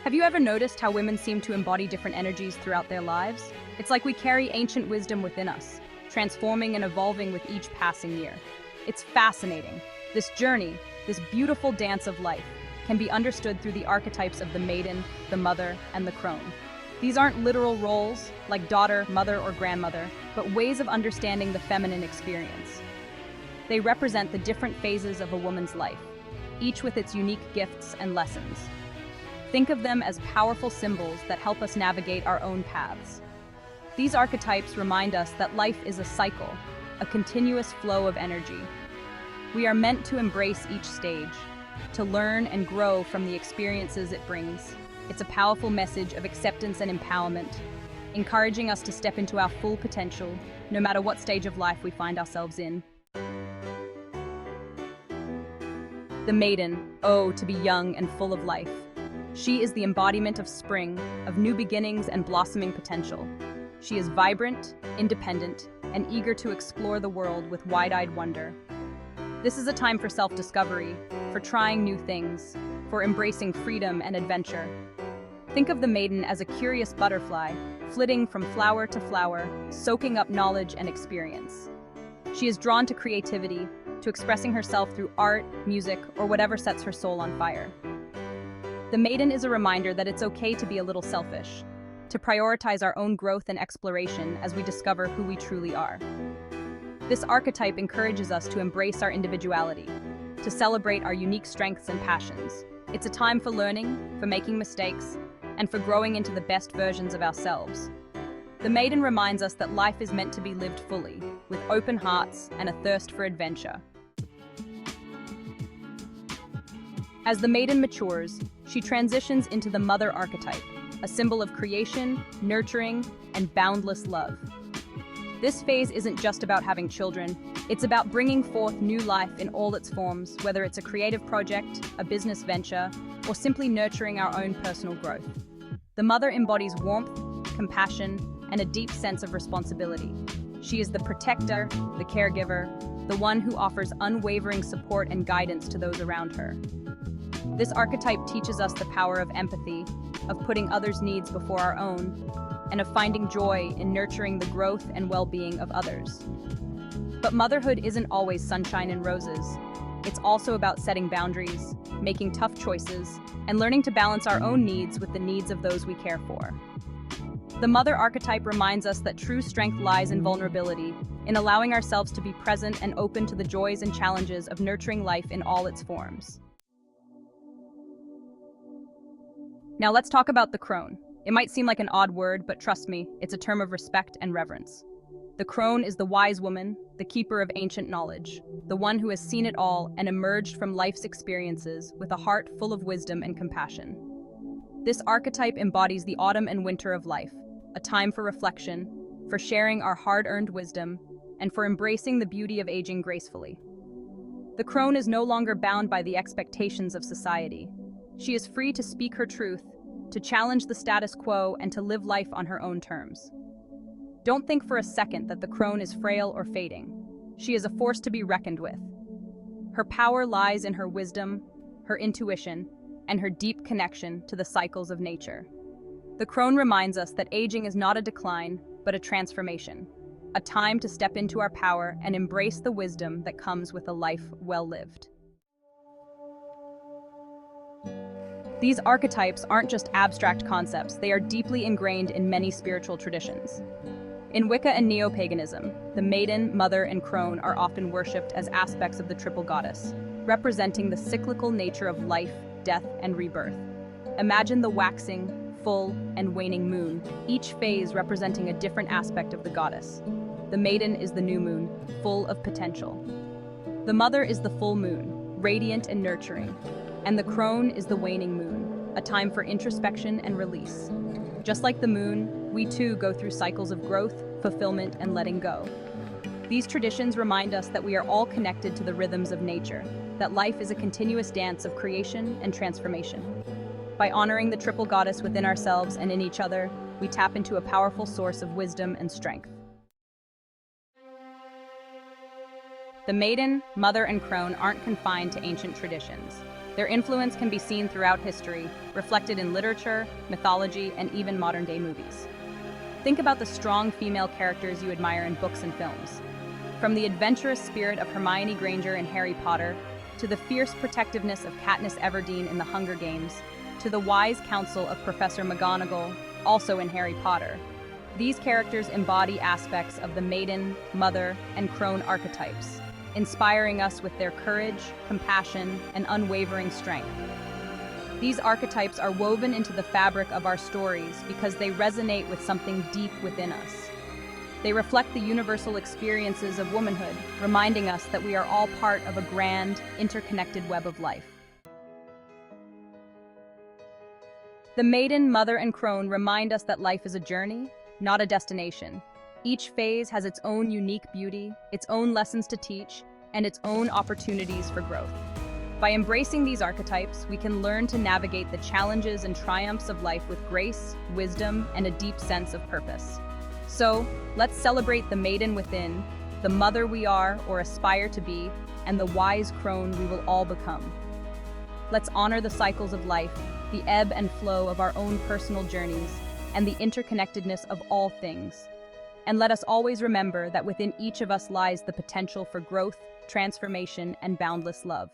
Have you ever noticed how women seem to embody different energies throughout their lives? It's like we carry ancient wisdom within us, transforming and evolving with each passing year. It's fascinating. This journey, this beautiful dance of life, can be understood through the archetypes of the maiden, the mother, and the crone. These aren't literal roles, like daughter, mother, or grandmother, but ways of understanding the feminine experience. They represent the different phases of a woman's life, each with its unique gifts and lessons. Think of them as powerful symbols that help us navigate our own paths. These archetypes remind us that life is a cycle, a continuous flow of energy. We are meant to embrace each stage, to learn and grow from the experiences it brings. It's a powerful message of acceptance and empowerment, encouraging us to step into our full potential, no matter what stage of life we find ourselves in. The maiden, oh, to be young and full of life. She is the embodiment of spring, of new beginnings and blossoming potential. She is vibrant, independent, and eager to explore the world with wide-eyed wonder. This is a time for self-discovery, for trying new things, for embracing freedom and adventure. Think of the maiden as a curious butterfly, flitting from flower to flower, soaking up knowledge and experience. She is drawn to creativity, to expressing herself through art, music, or whatever sets her soul on fire. The maiden is a reminder that it's okay to be a little selfish, to prioritize our own growth and exploration as we discover who we truly are. This archetype encourages us to embrace our individuality, to celebrate our unique strengths and passions. It's a time for learning, for making mistakes, and for growing into the best versions of ourselves. The maiden reminds us that life is meant to be lived fully, with open hearts and a thirst for adventure. As the maiden matures, she transitions into the mother archetype, a symbol of creation, nurturing, and boundless love. This phase isn't just about having children, it's about bringing forth new life in all its forms, whether it's a creative project, a business venture, or simply nurturing our own personal growth. The mother embodies warmth, compassion, and a deep sense of responsibility. She is the protector, the caregiver, the one who offers unwavering support and guidance to those around her. This archetype teaches us the power of empathy, of putting others' needs before our own, and of finding joy in nurturing the growth and well-being of others. But motherhood isn't always sunshine and roses. It's also about setting boundaries, making tough choices, and learning to balance our own needs with the needs of those we care for. The mother archetype reminds us that true strength lies in vulnerability, in allowing ourselves to be present and open to the joys and challenges of nurturing life in all its forms. Now let's talk about the crone. It might seem like an odd word, but trust me, it's a term of respect and reverence. The crone is the wise woman, the keeper of ancient knowledge, the one who has seen it all and emerged from life's experiences with a heart full of wisdom and compassion. This archetype embodies the autumn and winter of life, a time for reflection, for sharing our hard-earned wisdom, and for embracing the beauty of aging gracefully. The crone is no longer bound by the expectations of society. She is free to speak her truth, to challenge the status quo, and to live life on her own terms. Don't think for a second that the crone is frail or fading. She is a force to be reckoned with. Her power lies in her wisdom, her intuition, and her deep connection to the cycles of nature. The crone reminds us that aging is not a decline, but a transformation, a time to step into our power and embrace the wisdom that comes with a life well lived. These archetypes aren't just abstract concepts, they are deeply ingrained in many spiritual traditions. In Wicca and neo-paganism, the maiden, mother, and crone are often worshipped as aspects of the triple goddess, representing the cyclical nature of life, death, and rebirth. Imagine the waxing, full, and waning moon, each phase representing a different aspect of the goddess. The maiden is the new moon, full of potential. The mother is the full moon, radiant and nurturing. And the crone is the waning moon, a time for introspection and release. Just like the moon, we too go through cycles of growth, fulfillment, and letting go. These traditions remind us that we are all connected to the rhythms of nature, that life is a continuous dance of creation and transformation. By honoring the triple goddess within ourselves and in each other, we tap into a powerful source of wisdom and strength. The maiden, mother, and crone aren't confined to ancient traditions. Their influence can be seen throughout history, reflected in literature, mythology, and even modern-day movies. Think about the strong female characters you admire in books and films. From the adventurous spirit of Hermione Granger in Harry Potter, to the fierce protectiveness of Katniss Everdeen in The Hunger Games, to the wise counsel of Professor McGonagall, also in Harry Potter. These characters embody aspects of the Maiden, Mother, and Crone archetypes, inspiring us with their courage, compassion, and unwavering strength. These archetypes are woven into the fabric of our stories because they resonate with something deep within us. They reflect the universal experiences of womanhood, reminding us that we are all part of a grand, interconnected web of life. The Maiden, Mother, and Crone remind us that life is a journey, not a destination. Each phase has its own unique beauty, its own lessons to teach, and its own opportunities for growth. By embracing these archetypes, we can learn to navigate the challenges and triumphs of life with grace, wisdom, and a deep sense of purpose. So, let's celebrate the maiden within, the mother we are or aspire to be, and the wise crone we will all become. Let's honor the cycles of life, the ebb and flow of our own personal journeys, and the interconnectedness of all things. And let us always remember that within each of us lies the potential for growth, transformation, and boundless love.